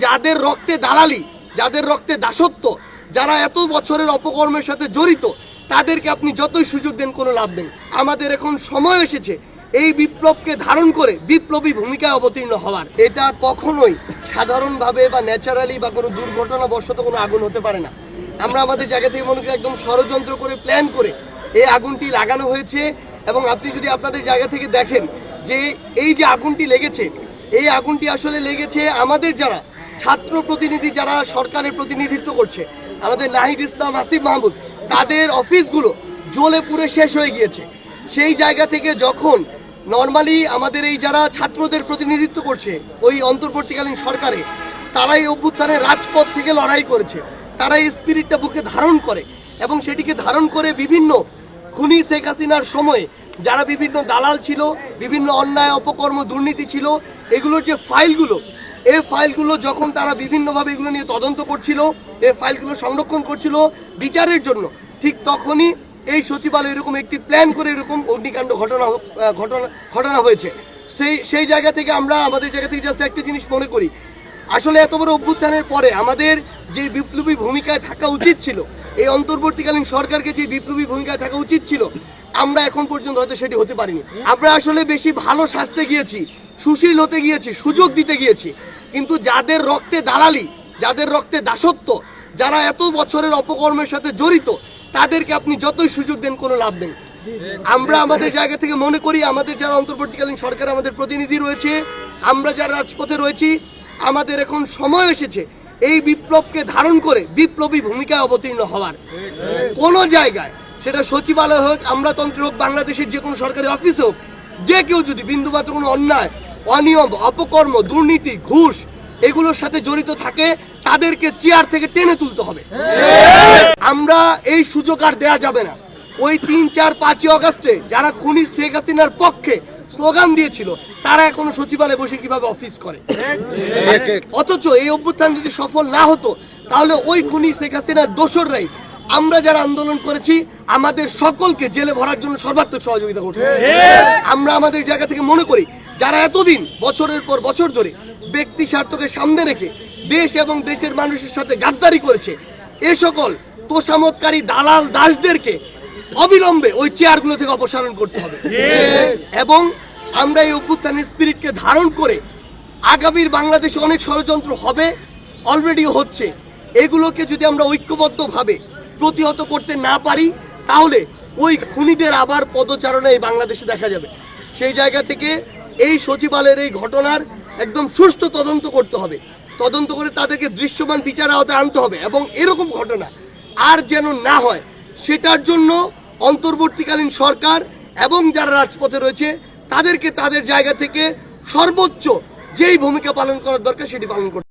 যাদের রক্তে দালালি, যাদের রক্তে দাসত্ব, যারা এত বছরের অপকর্মের সাথে জড়িত, তাদেরকে আপনি যতই সুযোগ দেন কোনো লাভ নেই। আমাদের এখন সময় এসেছে এই বিপ্লবকে ধারণ করে বিপ্লবী ভূমিকায় অবতীর্ণ হওয়ার। এটা কখনোই সাধারণভাবে বা ন্যাচারালি বা কোনো দুর্ঘটনাবশত কোনো আগুন হতে পারে না। আমরা আমাদের জায়গা থেকে মনে করি একদম ষড়যন্ত্র করে প্ল্যান করে এই আগুনটি লাগানো হয়েছে। এবং আপনি যদি আপনাদের জায়গা থেকে দেখেন যে এই যে আগুনটি লেগেছে, এই আগুনটি আসলে লেগেছে আমাদের যারা ছাত্র প্রতিনিধি, যারা সরকারের প্রতিনিধিত্ব করছে, আমাদের নাহিদ ইসলাম, আসিফ মাহমুদ, তাদের অফিসগুলো জ্বলে পুড়ে শেষ হয়ে গিয়েছে। সেই জায়গা থেকে যখন নর্মালি আমাদের এই যারা ছাত্রদের প্রতিনিধিত্ব করছে ওই অন্তর্বর্তীকালীন সরকারে, তারাই অভ্যুত্থানের রাজপথ থেকে লড়াই করেছে, তারা এই স্পিরিটটা বুকে ধারণ করে এবং সেটিকে ধারণ করে বিভিন্ন খুনি শেখ হাসিনার সময়ে যারা বিভিন্ন দালাল ছিল, বিভিন্ন অন্যায় অপকর্ম দুর্নীতি ছিল, এগুলোর যে ফাইলগুলো, এই ফাইলগুলো যখন তারা বিভিন্নভাবে এগুলো নিয়ে তদন্ত করছিল, এই ফাইলগুলো সংরক্ষণ করছিল বিচারের জন্য, ঠিক তখনই এই সচিবালয় এরকম একটি প্ল্যান করে এরকম অগ্নিকাণ্ড ঘটনা হয়েছে। সেই জায়গা থেকে আমরা আমাদের জায়গা থেকে জাস্ট একটা জিনিস মনে করি, আসলে এত বড় অভ্যুত্থানের পরে আমাদের যে বিপ্লবী ভূমিকায় থাকা উচিত ছিল, এই অন্তর্বর্তীকালীন সরকারকে যে বিপ্লবী ভূমিকায় থাকা উচিত ছিল, আমরা এখন পর্যন্ত হয়তো সেটি হতে পারিনি। আমরা আসলে বেশি ভালো সাজতে গিয়েছি, সুশীল হতে গিয়েছি, সুযোগ দিতে গিয়েছি, কিন্তু যাদের রক্তে দালালি, যাদের রক্তে দাসত্ব, যারা এত বছরের অপকর্মের সাথে জড়িত, তাদেরকে আপনি যতই সুযোগ দেন কোনো লাভ নেই। আমরা আমাদের জায়গা থেকে মনে করি আমাদের যারা অন্তর্বর্তীকালীন সরকার, আমাদের প্রতিনিধি রয়েছে, আমরা যারা রাজপথে রয়েছি, আমাদের এখন সময় এসেছে এই বিপ্লবকে ধারণ করে বিপ্লবী ভূমিকায় অবতীর্ণ হওয়ার। কোনো জায়গায়, সেটা সচিবালয় হোক, আমলাতন্ত্র হোক, বাংলাদেশের যে কোনো সরকারি অফিস হোক, যে কেউ যদি বিন্দুমাত্র কোনো অন্যায়, অনিয়ম, অপকর্ম, দুর্নীতি, ঘুষ এগুলোর সাথে জড়িত থাকে, তাদেরকে চেয়ার থেকে টেনে তুলতে হবে। আমরা এই সুযোগ আর দেয়া যাবে না। ওই 3, 4, 5 অগাস্টে যারা খুনি শেখ হাসিনার পক্ষে স্লোগান দিয়েছিল, তারা এখনো সচিবালয়ে বসে কিভাবে অফিস করে। অথচ এই অভ্যুত্থান যদি সফল না হতো, তাহলে ওই খুনি শেখ হাসিনার দোসররাই আমরা যারা আন্দোলন করেছি আমাদের সকলকে জেলে ভরার জন্য সর্বাত্মক সহযোগিতা করতে। আমরা আমাদের জায়গা থেকে মনে করি যারা এতদিন বছরের পর বছর ধরে ব্যক্তি স্বার্থকে সামনে রেখে দেশ এবং দেশের মানুষের সাথে গাদ্দারি করেছে, এ সকল তোষামতকারী দালাল দাসদেরকে অবিলম্বে ওই চেয়ারগুলো থেকে অপসারণ করতে হবে। এবং আমরা এই অভ্যুত্থানের স্পিরিটকে ধারণ করে আগামীর বাংলাদেশে অনেক ষড়যন্ত্র হবে, অলরেডি হচ্ছে, এগুলোকে যদি আমরা ঐক্যবদ্ধভাবে প্রতিহত করতে না পারি, তাহলে ওই খুনিদের আবার পদচারণা এই বাংলাদেশে দেখা যাবে। সেই জায়গা থেকে এই সচিবালয়ের এই ঘটনার একদম সুষ্ঠু তদন্ত করতে হবে, তদন্ত করে তাদেরকে দৃশ্যমান বিচার আওতায় আনতে হবে এবং এরকম ঘটনা আর যেন না হয়, সেটার জন্য অন্তর্বর্তীকালীন সরকার এবং যারা রাজপথে রয়েছে তাদেরকে তাদের জায়গা থেকে সর্বোচ্চ যেই ভূমিকা পালন করার দরকার সেটি পালন করতে